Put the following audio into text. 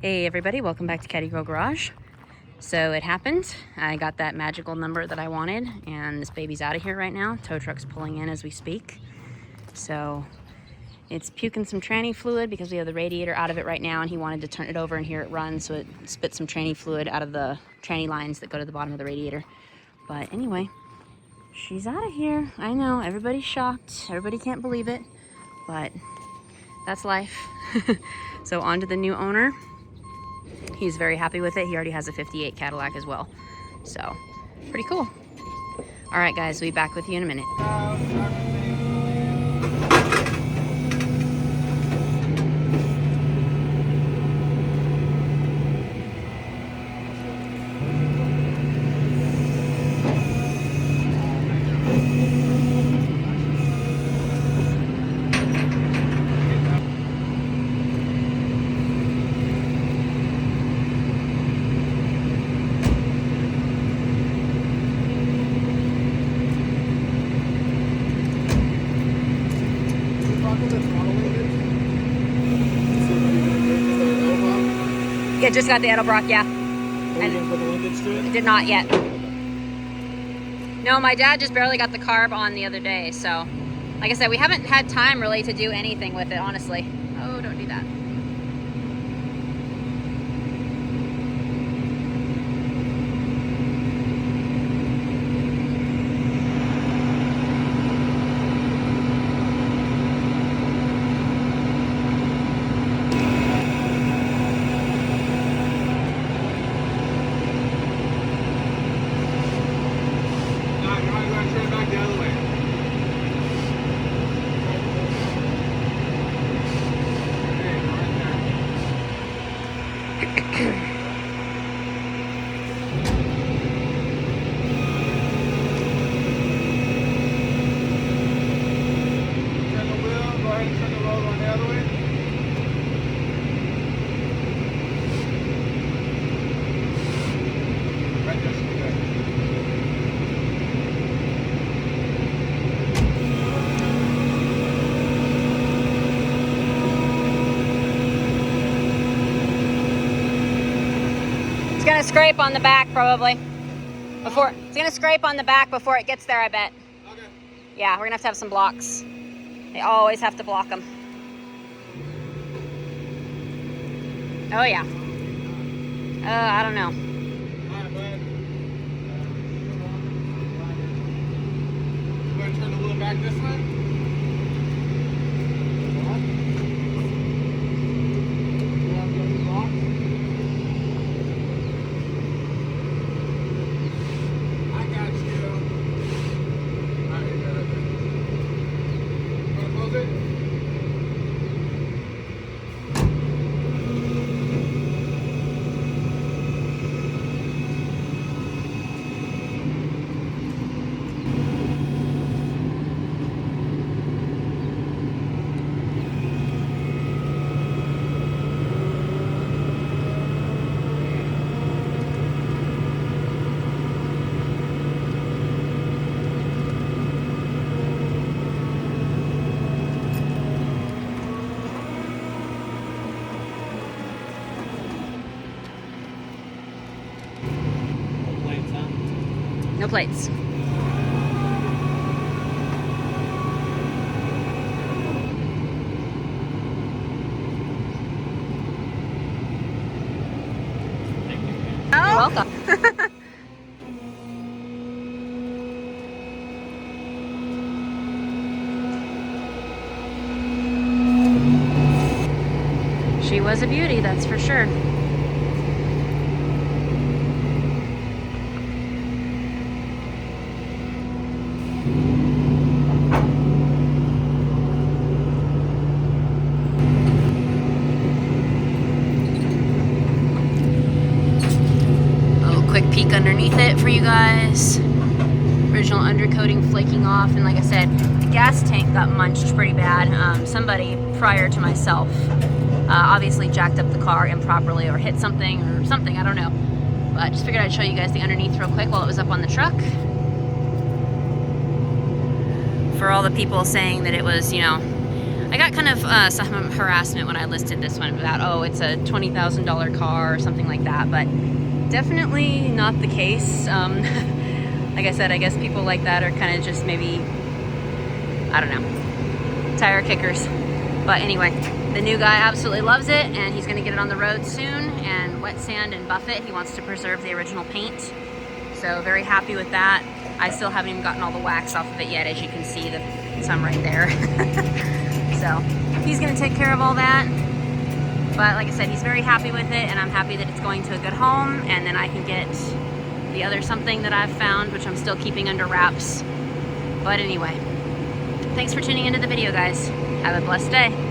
Hey everybody, welcome back to Caddy Girl Garage. So it happened. I got that magical number that I wanted, and this baby's out of here right now. Tow truck's pulling in as we speak. So it's puking some tranny fluid because we have the radiator out of it right now, and he wanted to turn it over and hear it run, so it spit some tranny fluid out of the tranny lines that go to the bottom of the radiator. But anyway, she's out of here. I know, everybody's shocked. Everybody can't believe it, but that's life. So on to the new owner. He's very happy with it. He already has a 58 Cadillac as well. So, pretty cool. All right, guys, we'll be back with you in a minute. Yeah, just got the Edelbrock, yeah. And you put the linkage to it? Did not yet. No, my dad just barely got the carb on the other day, so like I said, we haven't had time really to do anything with it, honestly. Oh, don't do that. It's gonna scrape on the back probably. It's gonna scrape on the back before it gets there, I bet. Okay. Yeah, we're gonna have some blocks. They always have to block them. Oh yeah. I don't know. Alright, bud. You want to turn the wheel back this way? No plates. You're welcome. She was a beauty, that's for sure. Quick peek underneath it for you guys. Original undercoating flaking off, and like I said, the gas tank got munched pretty bad. Somebody prior to myself obviously jacked up the car improperly or hit something or something, I don't know. But just figured I'd show you guys the underneath real quick while it was up on the truck. For all the people saying that it was, you know, I got kind of some harassment when I listed this one about, oh, it's a $20,000 car or something like that, but definitely not the case. Like I said, I guess people like that are kind of just maybe, I don't know, tire kickers. But anyway, the new guy absolutely loves it, and he's going to get it on the road soon and wet sand and buff it. He wants to preserve the original paint, so very happy with that. I still haven't even gotten all the wax off of it yet, as you can see, some right there. So he's going to take care of all that. But like I said, he's very happy with it, and I'm happy that it's going to a good home, and then I can get the other something that I've found, which I'm still keeping under wraps. But anyway, thanks for tuning into the video, guys. Have a blessed day.